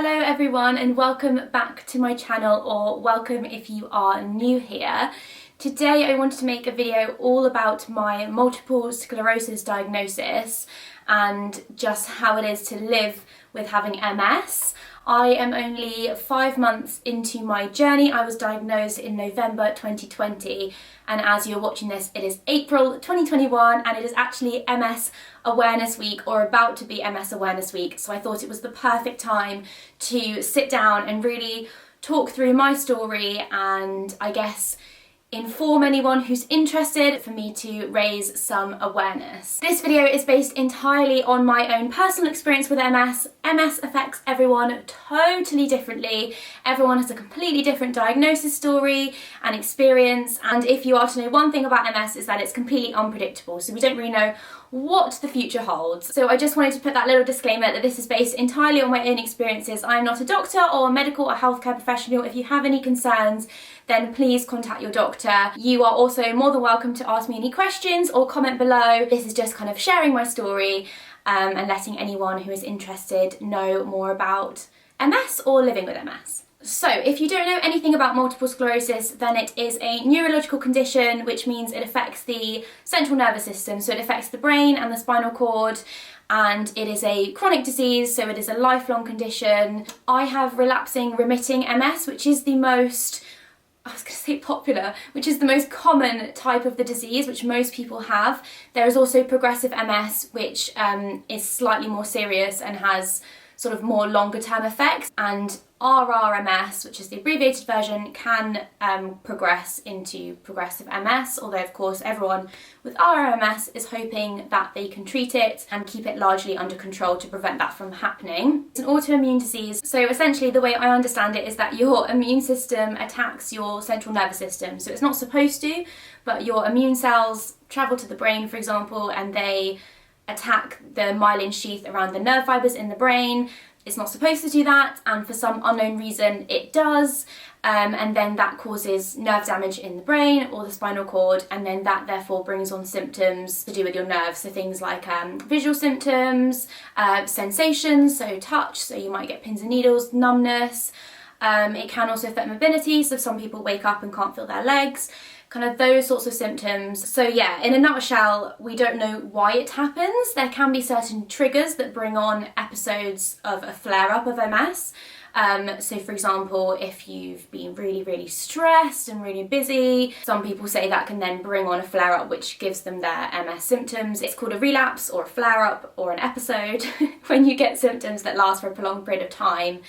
Hello everyone and welcome back to my channel, or welcome if you are new here. Today I wanted to make a video all about my multiple sclerosis diagnosis and just how it is to live with having MS. I am only 5 months into my journey. I was diagnosed in November 2020, and as you're watching this, it is April 2021 and it is actually MS Awareness Week, or about to be MS Awareness Week. So I thought it was the perfect time to sit down and really talk through my story and I guess inform anyone who's interested, for me to raise some awareness. This video is based entirely on my own personal experience with MS. MS affects everyone totally differently. Everyone has a completely different diagnosis story and experience, and if you are to know one thing about MS, is that it's completely unpredictable, so we don't really know what the future holds. So I just wanted to put that little disclaimer that this is based entirely on my own experiences. I'm not a doctor or a medical or healthcare professional. If you have any concerns, then please contact your doctor. You are also more than welcome to ask me any questions or comment below. This is just kind of sharing my story and letting anyone who is interested know more about MS or living with MS. So if you don't know anything about multiple sclerosis, then it is a neurological condition, which means it affects the central nervous system. So it affects the brain and the spinal cord, and it is a chronic disease, so it is a lifelong condition. I have relapsing remitting MS, which is the most, I was going to say popular, which is the most common type of the disease, which most people have. There is also progressive MS, which is slightly more serious and has sort of more longer term effects, and RRMS, which is the abbreviated version, can progress into progressive MS, although of course everyone with RRMS is hoping that they can treat it and keep it largely under control to prevent that from happening. It's an autoimmune disease, so essentially the way I understand it is that your immune system attacks your central nervous system. So it's not supposed to, but your immune cells travel to the brain, for example, and they attack the myelin sheath around the nerve fibres in the brain. It's not supposed to do that, and for some unknown reason it does, and then that causes nerve damage in the brain or the spinal cord, and then that therefore brings on symptoms to do with your nerves, so things like visual symptoms, sensations, so touch, so you might get pins and needles, numbness. It can also affect mobility, so some people wake up and can't feel their legs, kind of those sorts of symptoms. So yeah, in a nutshell, we don't know why it happens. There can be certain triggers that bring on episodes of a flare-up of MS. So for example, if you've been really stressed and really busy, some people say that can then bring on a flare-up which gives them their MS symptoms. It's called a relapse or a flare-up or an episode when you get symptoms that last for a prolonged period of time.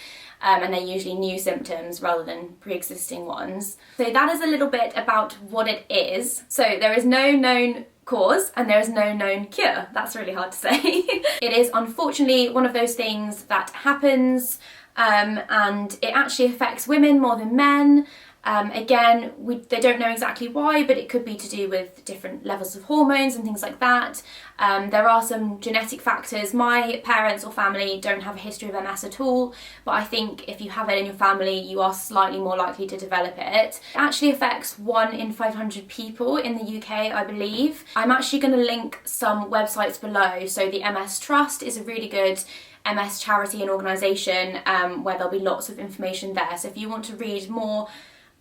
And they're usually new symptoms rather than pre-existing ones. So that is a little bit about what it is. So there is no known cause and there is no known cure. That's really hard to say. It is unfortunately one of those things that happens, and it actually affects women more than men. Again, they don't know exactly why, but it could be to do with different levels of hormones and things like that. There are some genetic factors. My parents or family don't have a history of MS at all, but I think if you have it in your family, you are slightly more likely to develop it. It actually affects 1 in 500 people in the UK, I believe. I'm actually going to link some websites below. So the MS Trust is a really good MS charity and organisation where there'll be lots of information there. So if you want to read more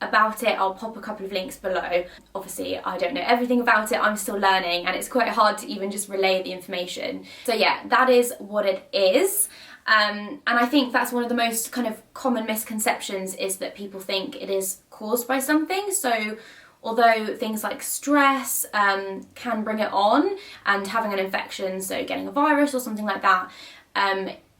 about it, I'll pop a couple of links below. Obviously, I don't know everything about it, I'm still learning, and it's quite hard to even just relay the information. So yeah, that is what it is. And I think that's one of the most kind of common misconceptions, is that people think it is caused by something. So although things like stress can bring it on, and having an infection, so getting a virus or something like that,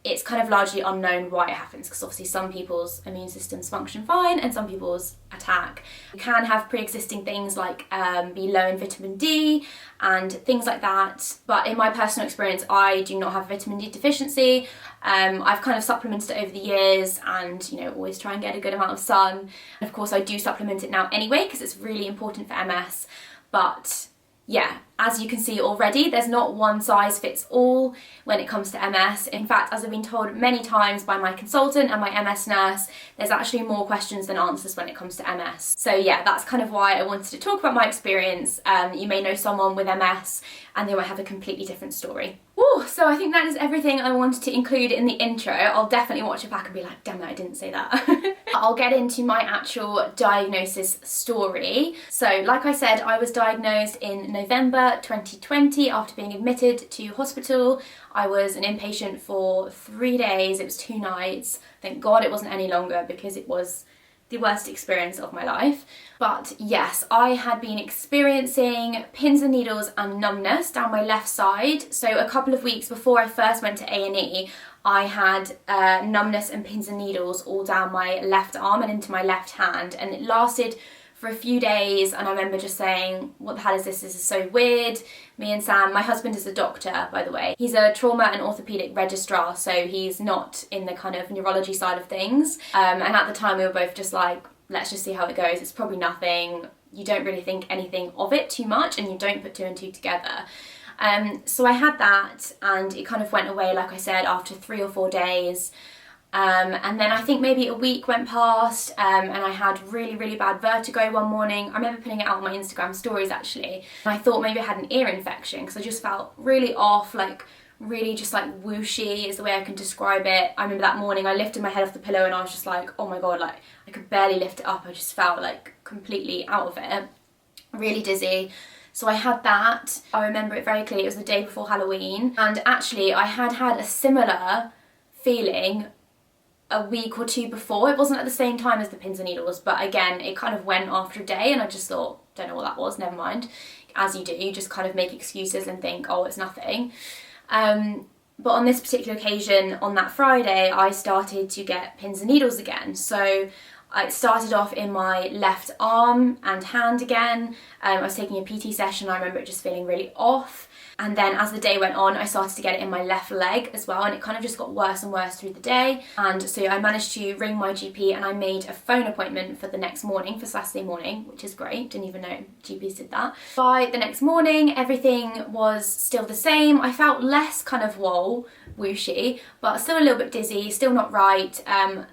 it's kind of largely unknown why it happens, because obviously some people's immune systems function fine and some people's attack. You can have pre-existing things like be low in vitamin D and things like that, but in my personal experience I do not have vitamin D deficiency. I've kind of supplemented it over the years, and you know, always try and get a good amount of sun, and of course I do supplement it now anyway because it's really important for MS. But yeah, as you can see already, there's not one size fits all when it comes to MS. In fact, as I've been told many times by my consultant and my MS nurse, there's actually more questions than answers when it comes to MS. So yeah, that's kind of why I wanted to talk about my experience. You may know someone with MS and they might have a completely different story. Woo! Cool, so I think that is everything I wanted to include in the intro. I'll definitely watch it back and be like, damn it, I didn't say that. I'll get into my actual diagnosis story. So like I said, I was diagnosed in November 2020 after being admitted to hospital. I was an inpatient for 3 days, it was 2 nights. Thank God it wasn't any longer because it was the worst experience of my life. But yes, I had been experiencing pins and needles and numbness down my left side. So a couple of weeks before I first went to A&E, I had numbness and pins and needles all down my left arm and into my left hand, and it lasted for a few days. And I remember just saying, what the hell is this? This is so weird. Me and Sam, my husband is a doctor, by the way. He's a trauma and orthopedic registrar, so he's not in the kind of neurology side of things. And at the time we were both just like, let's just see how it goes. It's probably nothing. You don't really think anything of it too much, and you don't put 2 and 2 together. So I had that, and it kind of went away, like I said, after 3 or 4 days. And then I think maybe a week went past, and I had really, really bad vertigo one morning. I remember putting it out on my Instagram stories actually, and I thought maybe I had an ear infection because I just felt really off, like really just like whooshy is the way I can describe it. I remember that morning I lifted my head off the pillow and I was just like, oh my God, like I could barely lift it up. I just felt like completely out of it, really dizzy. So I had that. I remember it very clearly. It was the day before Halloween, and actually I had had a similar feeling a week or 2 before. It wasn't at the same time as the pins and needles, but again, it kind of went after a day, and I just thought, don't know what that was, never mind. As you do, you just kind of make excuses and think, oh, it's nothing. But on this particular occasion, on that Friday, I started to get pins and needles again. So it started off in my left arm and hand again. I was taking a PT session. I remember it just feeling really off. And then as the day went on, I started to get it in my left leg as well, and it kind of just got worse and worse through the day. And so I managed to ring my GP, and I made a phone appointment for the next morning, for Saturday morning, which is great. Didn't even know GPs did that. By the next morning, everything was still the same. I felt less kind of whooshy, but still a little bit dizzy, still not right.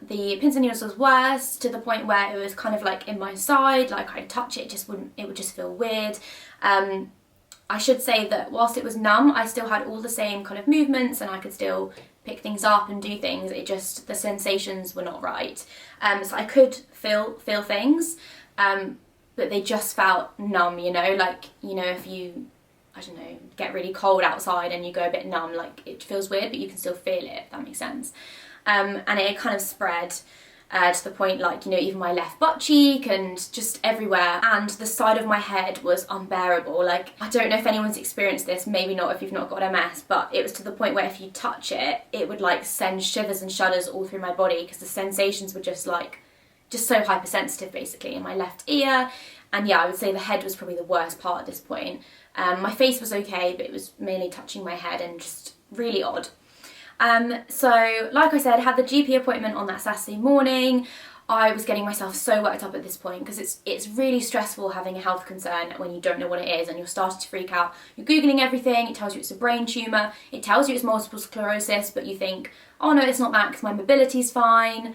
The pins and needles was worse, to the point where it was kind of like in my side, like I'd touch it, it would just feel weird. I should say that whilst it was numb, I still had all the same kind of movements, and I could still pick things up and do things. It just, the sensations were not right. So I could feel things, but they just felt numb, you know, like, you know, if you, I don't know, get really cold outside and you go a bit numb, like it feels weird, but you can still feel it, if that makes sense. And it kind of spread to the point, like, you know, even my left butt cheek and just everywhere, and the side of my head was unbearable. Like, I don't know if anyone's experienced this, maybe not if you've not got MS, but it was to the point where if you touch it, it would like send shivers and shudders all through my body, because the sensations were just like, just so hypersensitive basically in my left ear. And yeah, I would say the head was probably the worst part at this point. My face was okay, but it was mainly touching my head and just really odd. So like I said, had the GP appointment on that Saturday morning. I was getting myself so worked up at this point, because it's really stressful having a health concern when you don't know what it is and you're starting to freak out. You're Googling everything, it tells you it's a brain tumour, it tells you it's multiple sclerosis, but you think, oh no, it's not that because my mobility's fine.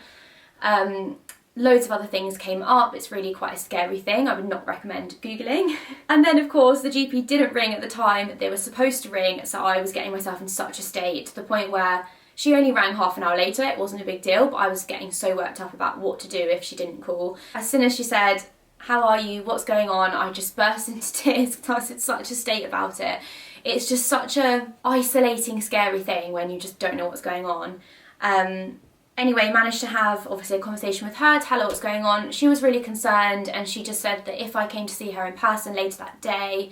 Loads of other things came up. It's really quite a scary thing. I would not recommend Googling. And then of course the GP didn't ring at the time that they were supposed to ring, so I was getting myself in such a state, to the point where she only rang half an hour later. It wasn't a big deal, but I was getting so worked up about what to do if she didn't call. As soon as she said, how are you, what's going on, I just burst into tears because I was in such a state about it. It's just such a isolating, scary thing when you just don't know what's going on. Anyway, managed to have obviously a conversation with her, tell her what's going on. She was really concerned, and she just said that if I came to see her in person later that day,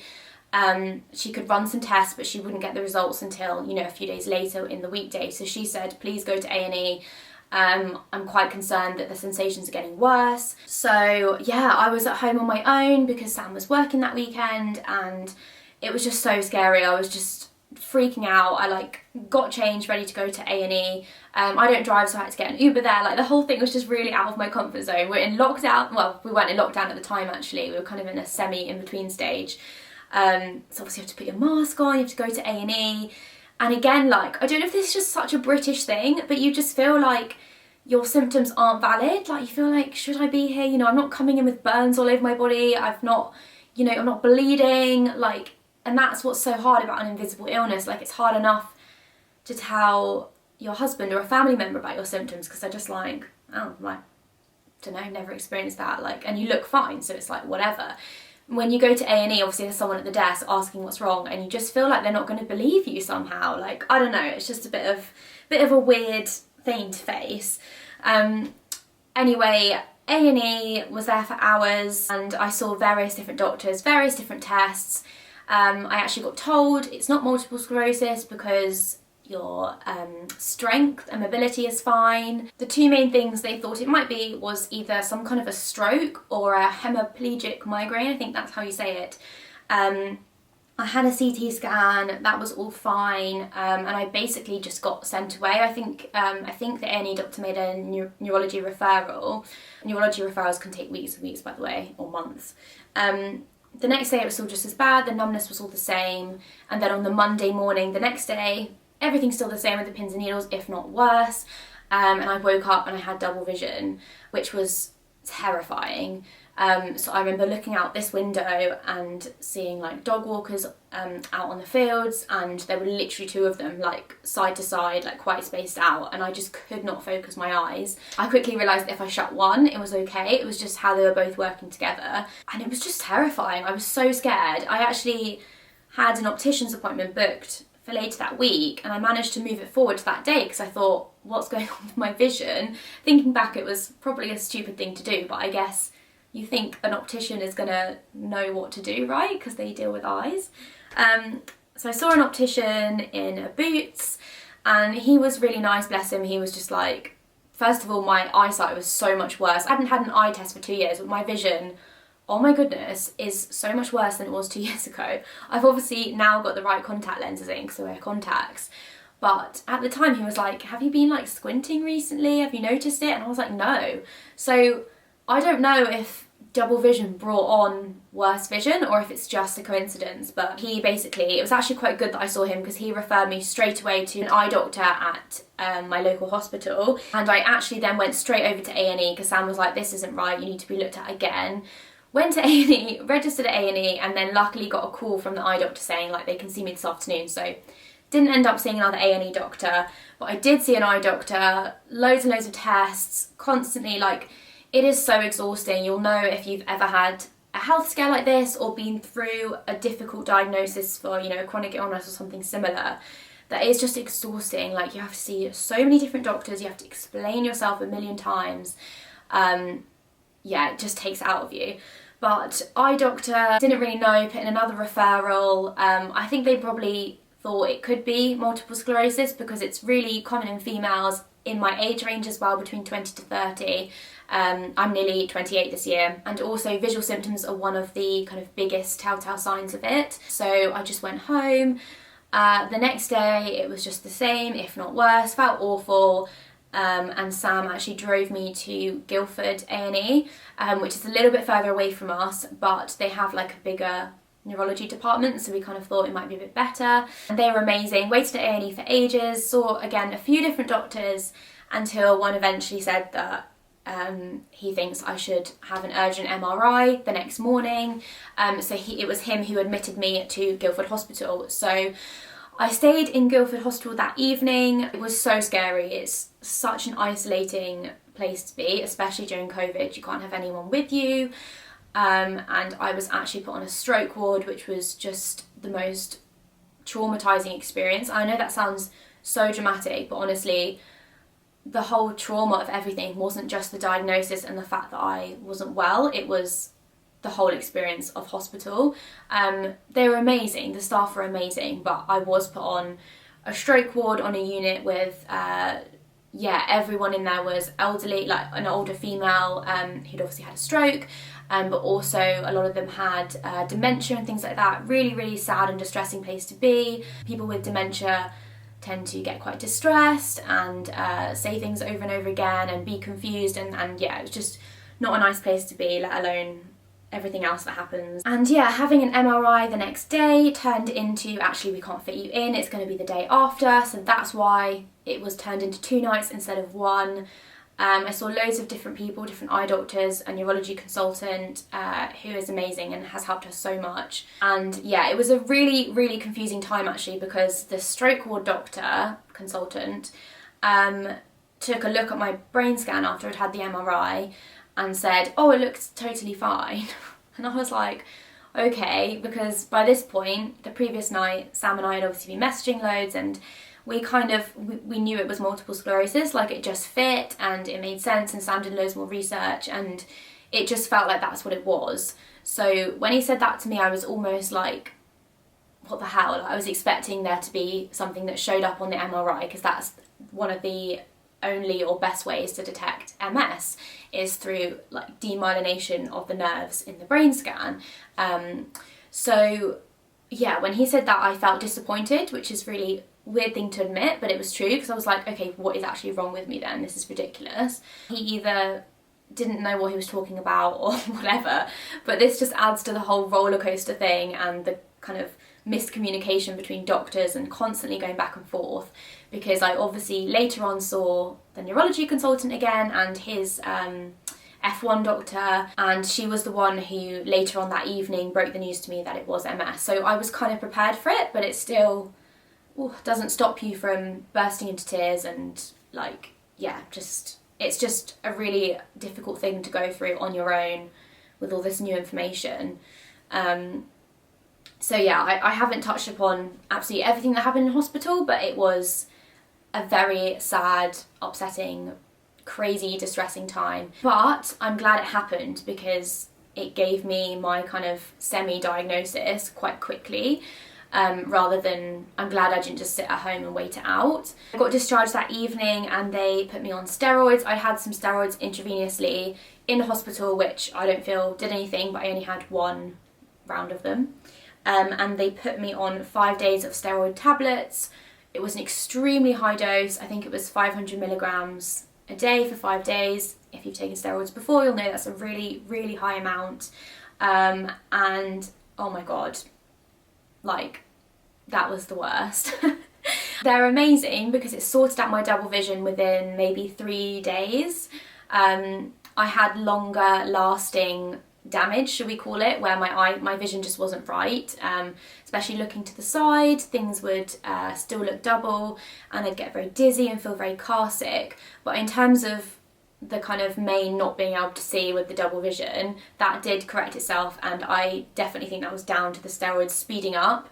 she could run some tests, but she wouldn't get the results until, you know, a few days later in the weekday. So she said, please go to A&E. I'm quite concerned that the sensations are getting worse. So yeah, I was at home on my own because Sam was working that weekend, and it was just so scary. I was just freaking out. I like got changed, ready to go to A&E. I don't drive, so I had to get an Uber there. Like, the whole thing was just really out of my comfort zone. We're in lockdown. Well, we weren't in lockdown at the time actually. We were kind of in a semi in-between stage. So obviously you have to put your mask on, you have to go to A&E. And again, like, I don't know if this is just such a British thing, but you just feel like your symptoms aren't valid. Like, you feel like, should I be here? You know, I'm not coming in with burns all over my body. I've not, you know, I'm not bleeding. Like, and that's what's so hard about an invisible illness. Like, it's hard enough to tell your husband or a family member about your symptoms because they're just like, oh, like, don't know, never experienced that, like, and you look fine, so it's like whatever. When you go to A&E, obviously there's someone at the desk asking what's wrong, and you just feel like they're not going to believe you somehow. Like, I don't know, it's just a bit of a weird thing to face. Anyway, A&E was there for hours, and I saw various different doctors, various different tests. I actually got told it's not multiple sclerosis because your strength and mobility is fine. The two main things they thought it might be was either some kind of a stroke or a hemiplegic migraine, I think that's how you say it. I had a CT scan, that was all fine, and I basically just got sent away. I think the A&E doctor made a neurology referral. Neurology referrals can take weeks and weeks, by the way, or months. The next day it was still just as bad, the numbness was all the same, and then on the Monday morning, the next day, everything's still the same with the pins and needles, if not worse. And I woke up and I had double vision, which was terrifying. So I remember looking out this window and seeing like dog walkers out on the fields, and there were literally two of them like side to side, like quite spaced out, and I just could not focus my eyes. I quickly realised that if I shut one, it was okay. It was just how they were both working together, and it was just terrifying. I was so scared. I actually had an optician's appointment booked for later that week, and I managed to move it forward to that day because I thought, what's going on with my vision? Thinking back, it was probably a stupid thing to do, but I guess you think an optician is gonna know what to do, right? Because they deal with eyes. So I saw an optician in Boots, and he was really nice, bless him. He was just like, first of all, my eyesight was so much worse. I hadn't had an eye test for 2 years, but my vision, oh my goodness, is so much worse than it was 2 years ago. I've obviously now got the right contact lenses in because I wear contacts. But at the time he was like, have you been like squinting recently? Have you noticed it? And I was like, no. So I don't know if double vision brought on worse vision or if it's just a coincidence, but he basically, it was actually quite good that I saw him because he referred me straight away to an eye doctor at my local hospital, and I actually then went straight over to A&E because Sam was like, this isn't right, you need to be looked at again. Went to A&E, registered at A&E, and then luckily got a call from the eye doctor saying like they can see me this afternoon, so didn't end up seeing another A&E doctor, but I did see an eye doctor, loads and loads of tests, constantly. Like, it is so exhausting. You'll know if you've ever had a health scare like this or been through a difficult diagnosis for, you know, a chronic illness or something similar, that is just exhausting. Like, you have to see so many different doctors, you have to explain yourself a million times. Yeah, it just takes it out of you. But eye doctor didn't really know, put in another referral. I think they probably thought it could be multiple sclerosis because it's really common in females in my age range as well, between 20 to 30. I'm nearly 28 this year, and also visual symptoms are one of the kind of biggest telltale signs of it. So I just went home. The next day it was just the same, if not worse, felt awful. And Sam actually drove me to Guildford A&E, which is a little bit further away from us, but they have like a bigger neurology department, so we kind of thought it might be a bit better. And they were amazing. Waited at A&E for ages, saw again a few different doctors until one eventually said that he thinks I should have an urgent MRI the next morning. So it was him who admitted me to Guildford Hospital. So I stayed in Guildford Hospital that evening. It was so scary. It's such an isolating place to be, especially during COVID. You can't have anyone with you. And I was actually put on a stroke ward, which was just the most traumatizing experience. I know that sounds so dramatic, but honestly, the whole trauma of everything wasn't just the diagnosis and the fact that I wasn't well, it was the whole experience of hospital. They were amazing, the staff were amazing, but I was put on a stroke ward on a unit with, everyone in there was elderly, like an older female who'd obviously had a stroke, but also a lot of them had dementia and things like that. Really, really sad and distressing place to be. People with dementia tend to get quite distressed and say things over and over again and be confused, and yeah, it was just not a nice place to be, let alone everything else that happens. And yeah, having an MRI the next day turned into, actually we can't fit you in, it's going to be the day after, so that's why it was turned into 2 nights instead of 1. I saw loads of different people, different eye doctors, a neurology consultant who is amazing and has helped us so much. And yeah, it was a really, really confusing time actually, because the stroke ward consultant, took a look at my brain scan after I'd had the MRI and said, oh, it looks totally fine. And I was like, okay, because by this point, the previous night, Sam and I had obviously been messaging loads, and we knew it was multiple sclerosis, like it just fit and it made sense, and Sam did loads more research and it just felt like that's what it was. So when he said that to me, I was almost like, what the hell? I was expecting there to be something that showed up on the MRI, because that's one of the only or best ways to detect MS, is through like demyelination of the nerves in the brain scan. So yeah, when he said that, I felt disappointed, which is really weird thing to admit, but it was true, because I was like, okay, what is actually wrong with me then? This is ridiculous. He either didn't know what he was talking about or whatever, but this just adds to the whole roller coaster thing and the kind of miscommunication between doctors and constantly going back and forth, because I obviously later on saw the neurology consultant again and his F1 doctor, and she was the one who later on that evening broke the news to me that it was MS. So I was kind of prepared for it, but it still doesn't stop you from bursting into tears and like, yeah, it's just a really difficult thing to go through on your own with all this new information. So yeah, I haven't touched upon absolutely everything that happened in hospital, but it was a very sad, upsetting, crazy, distressing time. But I'm glad it happened, because it gave me my kind of semi-diagnosis quite quickly. Rather than, I'm glad I didn't just sit at home and wait it out. I got discharged that evening and they put me on steroids. I had some steroids intravenously in hospital, which I don't feel did anything, but I only had one round of them. And they put me on 5 days of steroid tablets. It was an extremely high dose. I think it was 500 milligrams a day for 5 days. If you've taken steroids before, you'll know that's a really, really high amount. And oh my God, like, that was the worst. They're amazing because it sorted out my double vision within maybe 3 days. I had longer lasting damage, should we call it, where my vision just wasn't right, especially looking to the side. Things would still look double and I'd get very dizzy and feel very car sick. But in terms of the kind of main not being able to see with the double vision, that did correct itself, and I definitely think that was down to the steroids speeding up.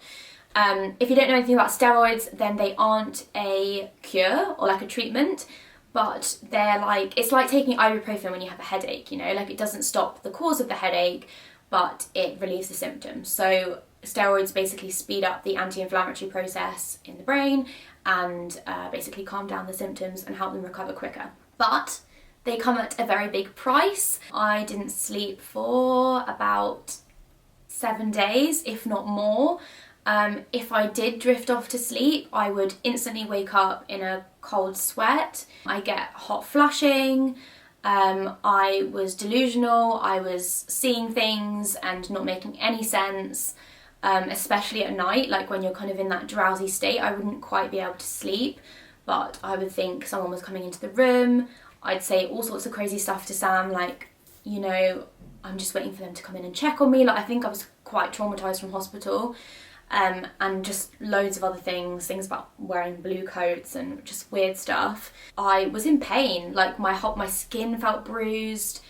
If you don't know anything about steroids, then they aren't a cure or like a treatment, but they're like, it's like taking ibuprofen when you have a headache, you know, like it doesn't stop the cause of the headache, but it relieves the symptoms. So steroids basically speed up the anti-inflammatory process in the brain and basically calm down the symptoms and help them recover quicker. But they come at a very big price. I didn't sleep for about 7 days, if not more. If I did drift off to sleep, I would instantly wake up in a cold sweat. I get hot flushing. I was delusional. I was seeing things and not making any sense, especially at night, like when you're kind of in that drowsy state. I wouldn't quite be able to sleep, but I would think someone was coming into the room. I'd say all sorts of crazy stuff to Sam, like, you know, I'm just waiting for them to come in and check on me. Like, I think I was quite traumatised from hospital, and just loads of other things about wearing blue coats and just weird stuff. I was in pain, like my skin felt bruised,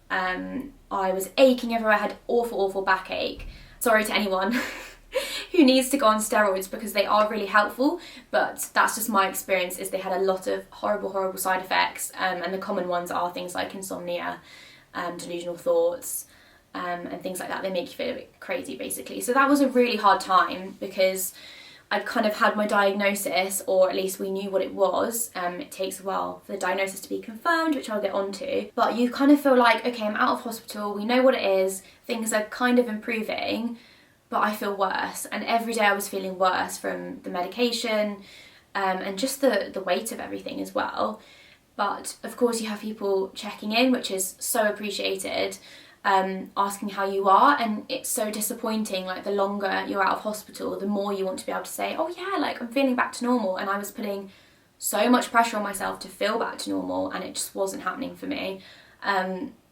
I was aching everywhere, I had awful backache. Sorry to anyone who needs to go on steroids, because they are really helpful, but that's just my experience, is they had a lot of horrible side effects, and the common ones are things like insomnia, delusional thoughts, and things like that. They make you feel a bit crazy basically. So that was a really hard time, because I'd kind of had my diagnosis, or at least we knew what it was. It takes a while for the diagnosis to be confirmed, which I'll get onto, but you kind of feel like, okay, I'm out of hospital, we know what it is, things are kind of improving, but I feel worse. And every day I was feeling worse from the medication, and just the weight of everything as well. But of course you have people checking in, which is so appreciated, asking how you are, and it's so disappointing, like the longer you're out of hospital, the more you want to be able to say, oh yeah, like I'm feeling back to normal. And I was putting so much pressure on myself to feel back to normal, and it just wasn't happening for me.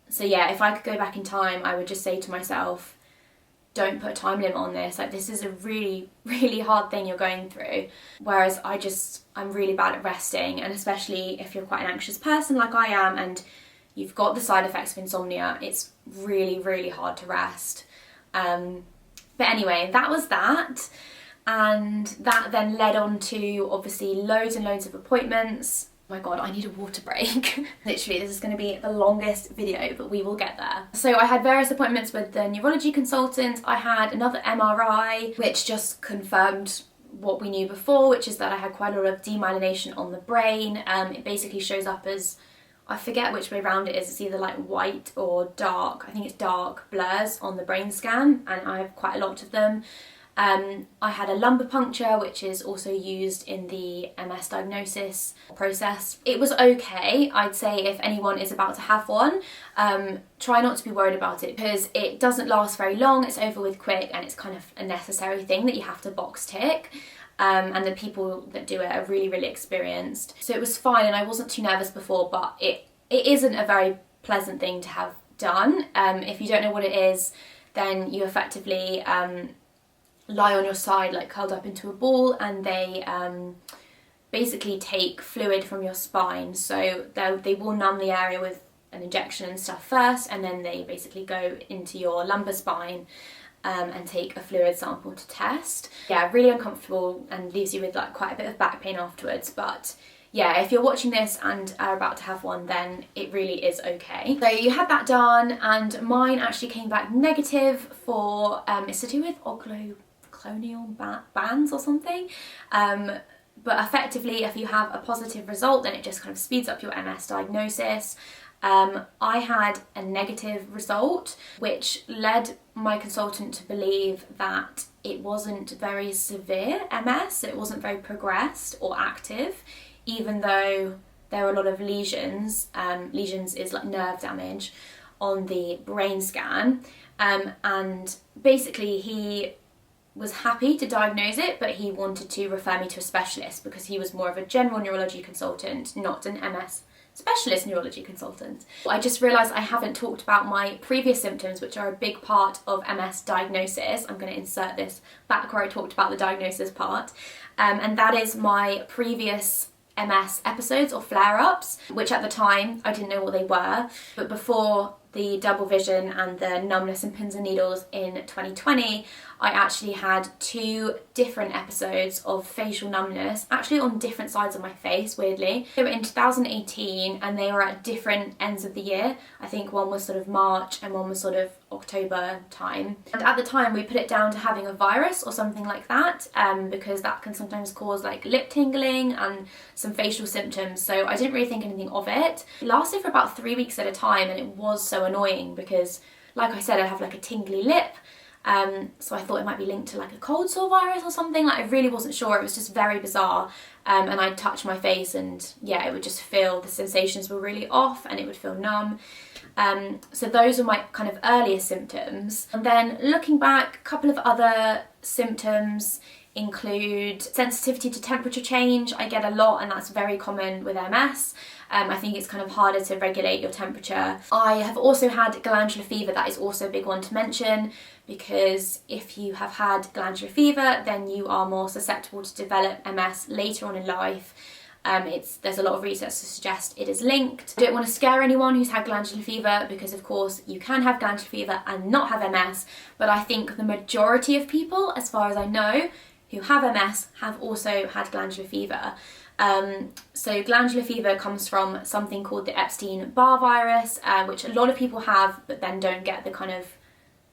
So yeah, if I could go back in time, I would just say to myself, don't put a time limit on this. Like, this is a really, really hard thing you're going through. Whereas I'm really bad at resting, and especially if you're quite an anxious person like I am and you've got the side effects of insomnia, it's really, really hard to rest. But anyway, that was that. And that then led on to obviously loads and loads of appointments. Oh my god, I need a water break. Literally, this is going to be the longest video, but we will get there. So I had various appointments with the neurology consultant. I had another MRI, which just confirmed what we knew before, which is that I had quite a lot of demyelination on the brain. It basically shows up as, I forget which way around it is, it's either like white or dark, I think it's dark blurs on the brain scan, and I have quite a lot of them. I had a lumbar puncture, which is also used in the MS diagnosis process. It was okay. I'd say if anyone is about to have one, try not to be worried about it, because it doesn't last very long, it's over with quick, and it's kind of a necessary thing that you have to box tick. And the people that do it are really, really experienced. So it was fine, and I wasn't too nervous before, but it isn't a very pleasant thing to have done. If you don't know what it is, then you effectively lie on your side, like curled up into a ball, and they basically take fluid from your spine. So they will numb the area with an injection and stuff first, and then they basically go into your lumbar spine and take a fluid sample to test. Yeah, really uncomfortable and leaves you with like quite a bit of back pain afterwards, but yeah, if you're watching this and are about to have one, then it really is okay. So you had that done, and mine actually came back negative for, it's to do with ogloclonial bands or something. But effectively, if you have a positive result, then it just kind of speeds up your MS diagnosis. I had a negative result, which led my consultant to believe that it wasn't very severe MS, it wasn't very progressed or active, even though there were a lot of lesions. Lesions is like nerve damage on the brain scan. And basically he was happy to diagnose it, but he wanted to refer me to a specialist because he was more of a general neurology consultant, not an MS specialist neurology consultant. I just realised I haven't talked about my previous symptoms, which are a big part of MS diagnosis. I'm going to insert this back where I talked about the diagnosis part. And that is my previous MS episodes or flare-ups, which at the time I didn't know what they were, but before the double vision and the numbness and pins and needles in 2020, I actually had 2 different episodes of facial numbness, actually on different sides of my face, weirdly. They were in 2018 and they were at different ends of the year. I think one was sort of March and one was sort of October time. And at the time we put it down to having a virus or something like that, because that can sometimes cause like lip tingling and some facial symptoms, so I didn't really think anything of it. It lasted for about 3 weeks at a time, and it was so annoying because, like I said, I have like a tingly lip. So I thought it might be linked to like a cold sore virus or something. Like, I really wasn't sure. It was just very bizarre. And I'd touch my face and yeah, it would just feel, the sensations were really off and it would feel numb. So those were my kind of earliest symptoms. And then looking back, a couple of other symptoms include sensitivity to temperature change. I get a lot, and that's very common with MS. I think it's kind of harder to regulate your temperature. I have also had glandular fever. That is also a big one to mention, because if you have had glandular fever, then you are more susceptible to develop MS later on in life. There's a lot of research to suggest it is linked. I don't want to scare anyone who's had glandular fever, because of course you can have glandular fever and not have MS, but I think the majority of people, as far as I know, who have MS have also had glandular fever. So glandular fever comes from something called the Epstein-Barr virus, which a lot of people have, but then don't get the kind of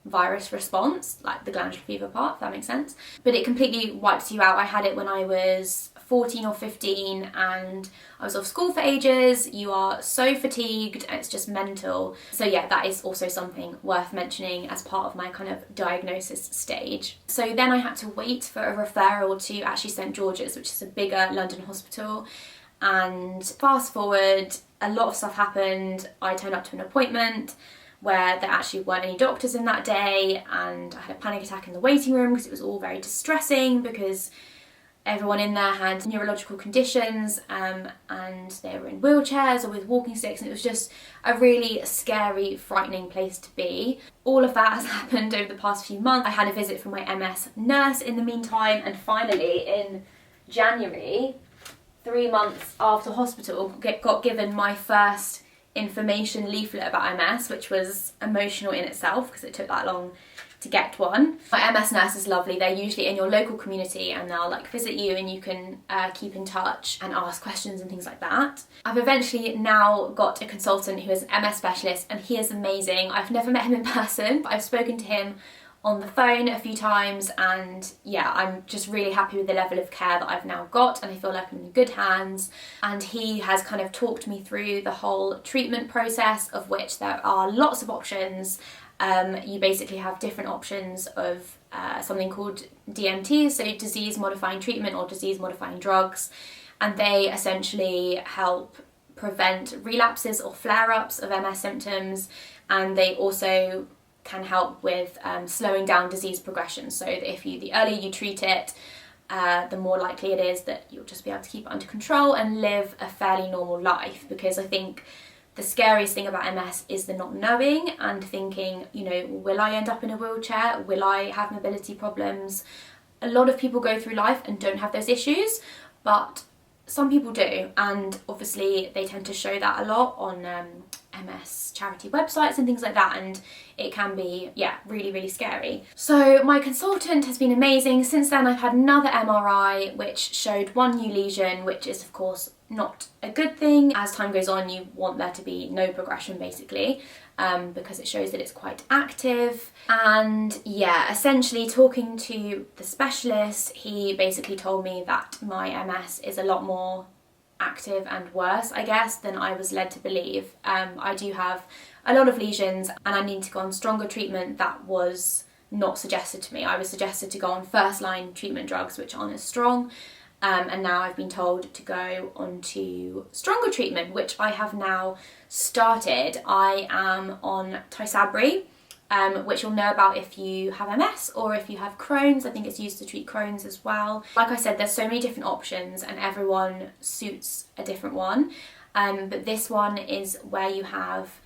virus response, like the glandular fever part, if that makes sense. But it completely wipes you out. I had it when I was 14 or 15 and I was off school for ages. You are so fatigued and it's just mental. So yeah, that is also something worth mentioning as part of my kind of diagnosis stage. So then I had to wait for a referral to actually St George's, which is a bigger London hospital. And fast forward, a lot of stuff happened. I turned up to an appointment where there actually weren't any doctors in that day, and I had a panic attack in the waiting room because it was all very distressing, because everyone in there had neurological conditions, and they were in wheelchairs or with walking sticks, and it was just a really scary, frightening place to be. All of that has happened over the past few months. I had a visit from my MS nurse in the meantime, and finally in January, 3 months after hospital, got given my first information leaflet about MS, which was emotional in itself because it took that long to get one. My MS nurse is lovely. They're usually in your local community, and they'll like visit you, and you can keep in touch and ask questions and things like that. I've eventually now got a consultant who is an MS specialist, and he is amazing. I've never met him in person, but I've spoken to him on the phone a few times, and yeah, I'm just really happy with the level of care that I've now got, and I feel like I'm in good hands. And he has kind of talked me through the whole treatment process, of which there are lots of options. You basically have different options of something called DMT, so disease modifying treatment or disease modifying drugs, and they essentially help prevent relapses or flare-ups of MS symptoms, and they also can help with slowing down disease progression, so that the earlier you treat it, the more likely it is that you'll just be able to keep it under control and live a fairly normal life. Because I think the scariest thing about MS is the not knowing and thinking, you know, will I end up in a wheelchair? Will I have mobility problems? A lot of people go through life and don't have those issues, but some people do, and obviously they tend to show that a lot on MS charity websites and things like that, and it can be, yeah, really, really scary. So my consultant has been amazing. Since then I've had another MRI which showed one new lesion, which is of course not a good thing. As time goes on, you want there to be no progression basically, because it shows that it's quite active. And yeah, essentially talking to the specialist, he basically told me that my MS is a lot more active and worse, I guess, than I was led to believe. I do have a lot of lesions, and I need to go on stronger treatment that was not suggested to me. I was suggested to go on first line treatment drugs, which aren't as strong, and now I've been told to go on to stronger treatment, which I have now started. I am on Tysabri, which you'll know about if you have MS or if you have Crohn's. I think it's used to treat Crohn's as well. Like I said, there's so many different options and everyone suits a different one. But this one is where you have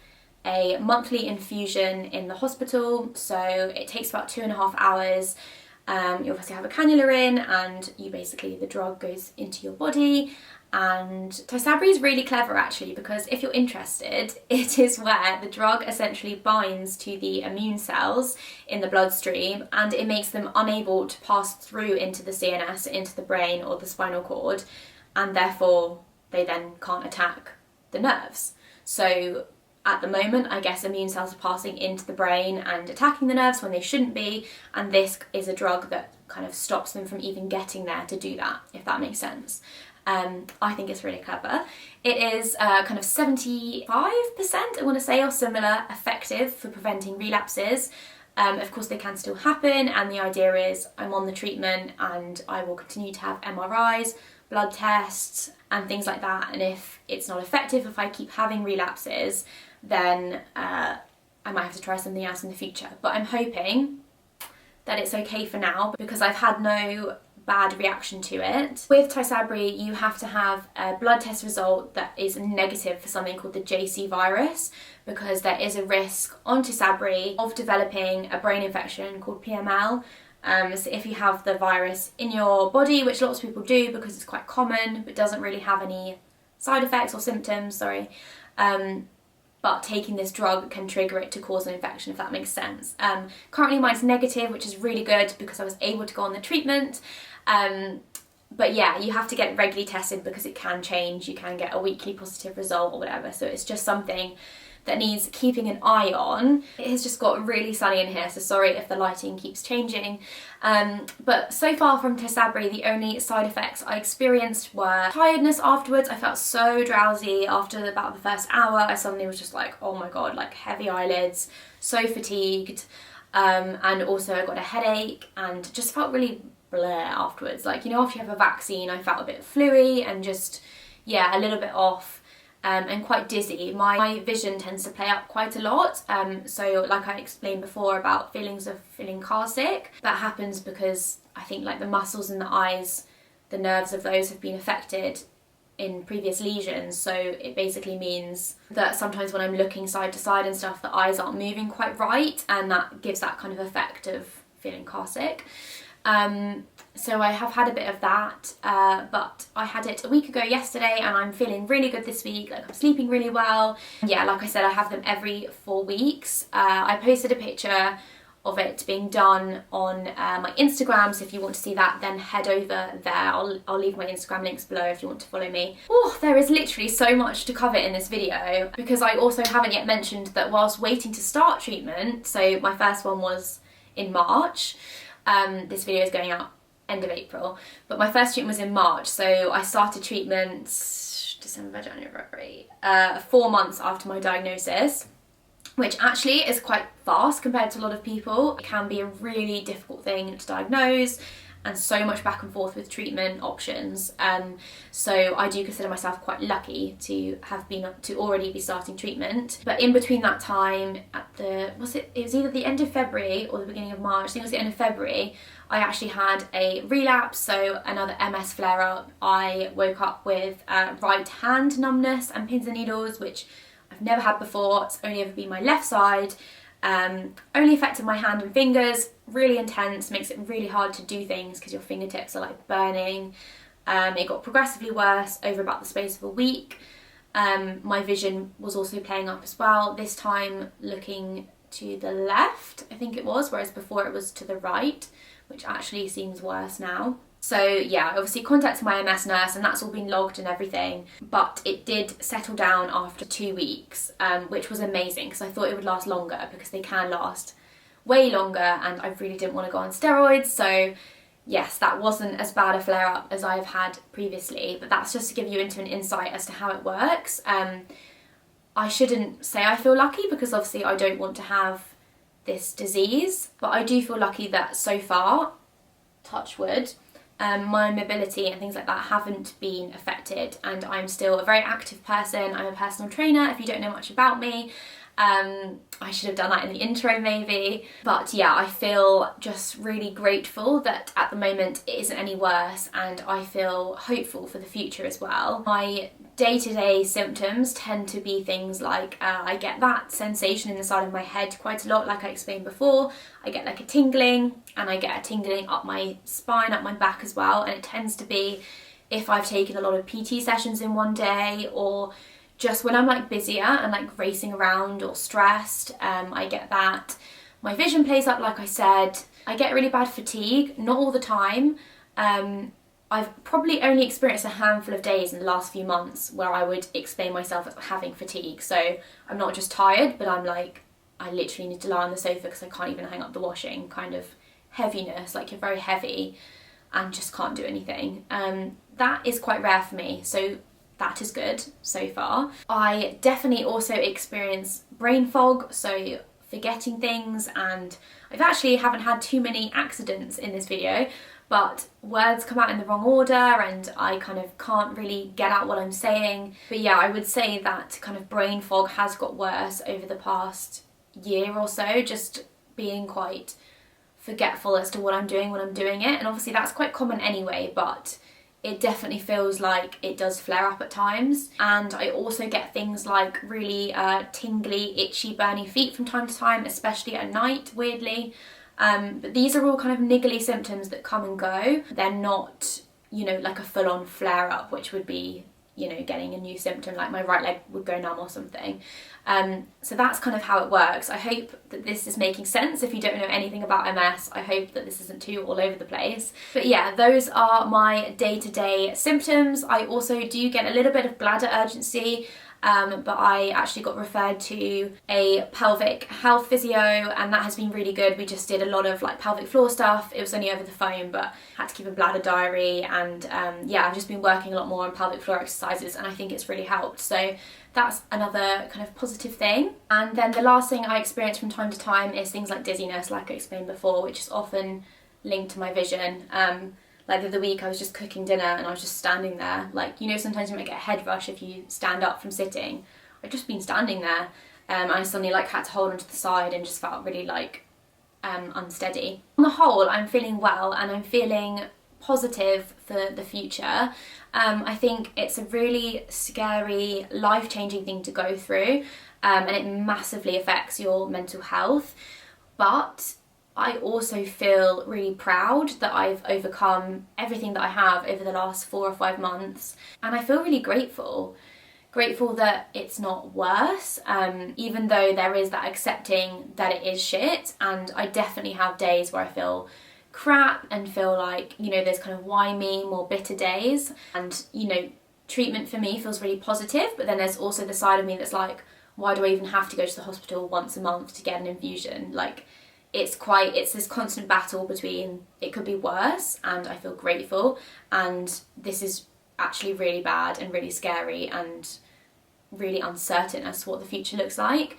a monthly infusion in the hospital. So it takes about 2.5 hours. You obviously have a cannula in, and the drug goes into your body. And Tysabri is really clever actually, because if you're interested, it is where the drug essentially binds to the immune cells in the bloodstream, and it makes them unable to pass through into the CNS, into the brain or the spinal cord, and therefore they then can't attack the nerves. So at the moment, I guess immune cells are passing into the brain and attacking the nerves when they shouldn't be, and this is a drug that kind of stops them from even getting there to do that, if that makes sense. I think it's really clever. It is kind of 75%, I want to say, or similar, effective for preventing relapses. Of course they can still happen, and the idea is I'm on the treatment and I will continue to have MRIs, blood tests and things like that, and if it's not effective, if I keep having relapses, then I might have to try something else in the future. But I'm hoping that it's okay for now, because I've had no bad reaction to it. With Tysabri, you have to have a blood test result that is negative for something called the JC virus, because there is a risk on Tysabri of developing a brain infection called PML. So if you have the virus in your body, which lots of people do because it's quite common, but doesn't really have any side effects or symptoms, but taking this drug can trigger it to cause an infection, if that makes sense. Currently mine's negative, which is really good because I was able to go on the treatment. But yeah, you have to get regularly tested because it can change. You can get a weekly positive result or whatever. So it's just something that needs keeping an eye on. It has just got really sunny in here, so sorry if the lighting keeps changing. But so far from Tysabri, the only side effects I experienced were tiredness afterwards. I felt so drowsy after about the first hour. I suddenly was just like, oh my god, like heavy eyelids, so fatigued. And also I got a headache and just felt really blur afterwards. Like, you know, after you have a vaccine, I felt a bit fluey and just, yeah, a little bit off. And quite dizzy. My vision tends to play up quite a lot, so like I explained before about feelings of feeling car sick, that happens because I think like the muscles in the eyes, the nerves of those have been affected in previous lesions. So it basically means that sometimes when I'm looking side to side and stuff, the eyes aren't moving quite right, and that gives that kind of effect of feeling car sick. So I have had a bit of that, but I had it a week ago yesterday, and I'm feeling really good this week. Like, I'm sleeping really well. Yeah, like I said, I have them every 4 weeks. I posted a picture of it being done on my Instagram, so if you want to see that, then head over there. I'll leave my Instagram links below if you want to follow me. Oh, there is literally so much to cover in this video, because I also haven't yet mentioned that whilst waiting to start treatment, so my first one was in March, this video is going out end of April, but my first treatment was in March, so I started treatment December, January, February, 4 months after my diagnosis, which actually is quite fast compared to a lot of people. It can be a really difficult thing to diagnose, and so much back and forth with treatment options. So I do consider myself quite lucky to have already be starting treatment. But in between that time, it was either the end of February or the beginning of March, I think it was the end of February, I actually had a relapse, so another MS flare-up. I woke up with right hand numbness and pins and needles, which I've never had before. It's only ever been my left side. Only affected my hand and fingers, really intense, makes it really hard to do things because your fingertips are like burning. It got progressively worse over about the space of a week. My vision was also playing up as well, this time looking to the left, I think it was, whereas before it was to the right, which actually seems worse now. So yeah, I obviously contacted my MS nurse, and that's all been logged and everything, but it did settle down after 2 weeks, which was amazing because I thought it would last longer, because they can last way longer, and I really didn't want to go on steroids. So yes, that wasn't as bad a flare-up as I've had previously, but that's just to give you into an insight as to how it works. I shouldn't say I feel lucky, because obviously I don't want to have this disease, but I do feel lucky that so far, touch wood, my mobility and things like that haven't been affected, and I'm still a very active person. I'm a personal trainer, if you don't know much about me. I should have done that in the intro maybe, but yeah, I feel just really grateful that at the moment it isn't any worse, and I feel hopeful for the future as well. My day-to-day symptoms tend to be things like I get that sensation in the side of my head quite a lot, like I explained before. I get like a tingling, and I get a tingling up my spine, up my back as well, and it tends to be if I've taken a lot of PT sessions in one day, or just when I'm like busier and like racing around or stressed. I get that. My vision plays up, like I said. I get really bad fatigue, not all the time. I've probably only experienced a handful of days in the last few months where I would explain myself as having fatigue. So I'm not just tired, but I'm like, I literally need to lie on the sofa because I can't even hang up the washing, kind of heaviness, like you're very heavy and just can't do anything. That is quite rare for me, so that is good so far. I definitely also experience brain fog, so forgetting things, and I've actually haven't had too many accidents in this video, but words come out in the wrong order and I kind of can't really get out what I'm saying. But yeah, I would say that kind of brain fog has got worse over the past year or so, just being quite forgetful as to what I'm doing when I'm doing it. And obviously that's quite common anyway, but it definitely feels like it does flare up at times. And I also get things like really tingly, itchy, burny feet from time to time, especially at night, weirdly. But these are all kind of niggly symptoms that come and go. They're not, you know, like a full-on flare-up, which would be, you know, getting a new symptom, like my right leg would go numb or something. So that's kind of how it works. I hope that this is making sense. If you don't know anything about MS, I hope that this isn't too all over the place. But yeah, those are my day-to-day symptoms. I also do get a little bit of bladder urgency, but I actually got referred to a pelvic health physio, and that has been really good. We just did a lot of like pelvic floor stuff. It was only over the phone, but had to keep a bladder diary, and yeah, I've just been working a lot more on pelvic floor exercises, and I think it's really helped. So that's another kind of positive thing. And then the last thing I experience from time to time is things like dizziness, like I explained before, which is often linked to my vision. Like the other week I was just cooking dinner and I was just standing there. Like, you know, sometimes you might get a head rush if you stand up from sitting. I've just been standing there, and I suddenly like had to hold onto the side and just felt really like unsteady. On the whole, I'm feeling well and I'm feeling positive for the future. I think it's a really scary, life-changing thing to go through, and it massively affects your mental health. But I also feel really proud that I've overcome everything that I have over the last 4 or 5 months, and I feel really grateful that it's not worse, even though there is that accepting that it is shit. And I definitely have days where I feel crap and feel like, you know, there's kind of why me, more bitter days. And, you know, treatment for me feels really positive, but then there's also the side of me that's like, why do I even have to go to the hospital once a month to get an infusion? Like, it's this constant battle between it could be worse and I feel grateful, and this is actually really bad and really scary and really uncertain as to what the future looks like.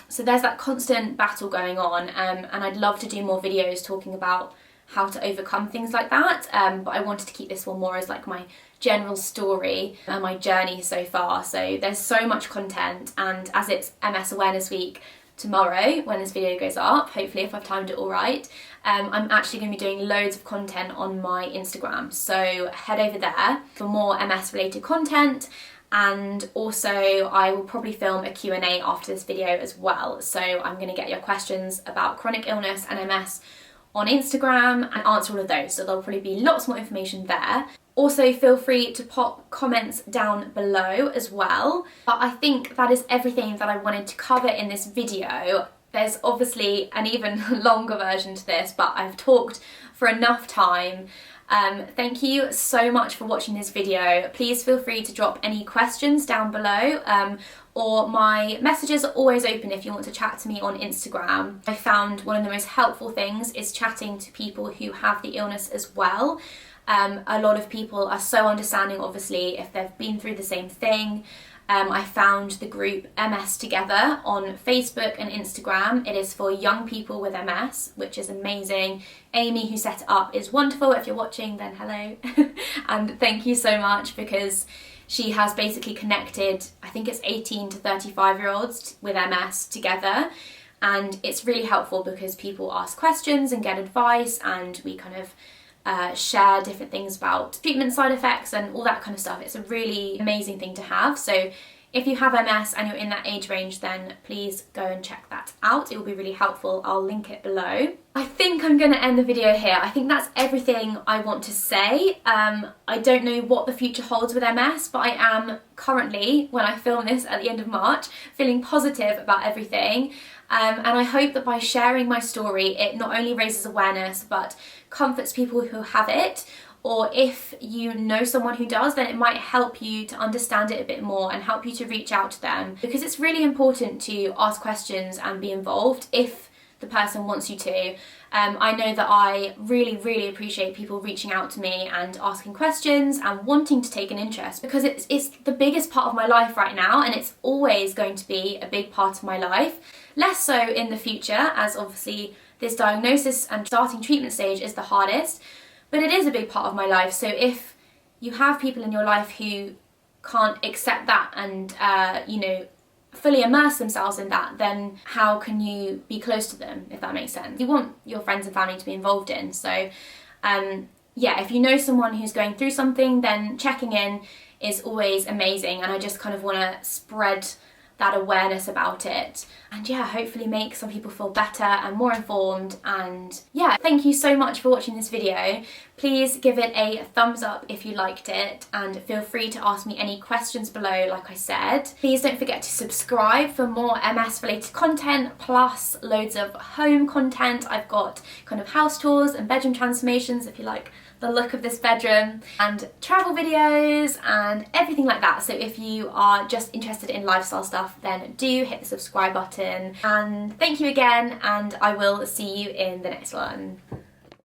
So there's that constant battle going on, and I'd love to do more videos talking about how to overcome things like that, but I wanted to keep this one more as like my general story and my journey so far. So there's so much content, and as it's MS Awareness Week tomorrow when this video goes up, hopefully if I've timed it all right, I'm actually going to be doing loads of content on my Instagram, so head over there for more MS related content. And also I will probably film a Q&A after this video as well, so I'm going to get your questions about chronic illness and MS on Instagram and answer all of those, so there'll probably be lots more information there. Also feel free to pop comments down below as well. But I think that is everything that I wanted to cover in this video. There's obviously an even longer version to this, but I've talked for enough time. Thank you so much for watching this video. Please feel free to drop any questions down below, or my messages are always open if you want to chat to me on Instagram. I found one of the most helpful things is chatting to people who have the illness as well. A lot of people are so understanding, obviously, if they've been through the same thing. I found the group MS Together on Facebook and Instagram. It is for young people with MS, which is amazing. Amy, who set it up, is wonderful. If you're watching, then hello. And thank you so much, because she has basically connected, I think it's 18 to 35-year-olds with MS together. And it's really helpful because people ask questions and get advice, and we kind of share different things about treatment side effects and all that kind of stuff. It's a really amazing thing to have. So if you have MS and you're in that age range, then please go and check that out. It will be really helpful. I'll link it below. I think I'm going to end the video here. I think that's everything I want to say. I don't know what the future holds with MS, but I am currently, when I film this at the end of March, feeling positive about everything. And I hope that by sharing my story, it not only raises awareness, but comforts people who have it. Or if you know someone who does, then it might help you to understand it a bit more and help you to reach out to them. Because it's really important to ask questions and be involved if the person wants you to. I know that I really appreciate people reaching out to me and asking questions and wanting to take an interest, because it's the biggest part of my life right now, and it's always going to be a big part of my life. Less so in the future, as obviously this diagnosis and starting treatment stage is the hardest, but it is a big part of my life. So if you have people in your life who can't accept that and you know, fully immerse themselves in that, then how can you be close to them, if that makes sense? You want your friends and family to be involved in. So yeah, if you know someone who's going through something, then checking in is always amazing, and I just kind of want to spread that awareness about it, and yeah, hopefully make some people feel better and more informed. And yeah, thank you so much for watching this video. Please give it a thumbs up if you liked it, and feel free to ask me any questions below, like I said. Please don't forget to subscribe for more MS related content, plus loads of home content. I've got kind of house tours and bedroom transformations if you like the look of this bedroom, and travel videos and everything like that. So if you are just interested in lifestyle stuff, then do hit the subscribe button. And thank you again, and I will see you in the next one.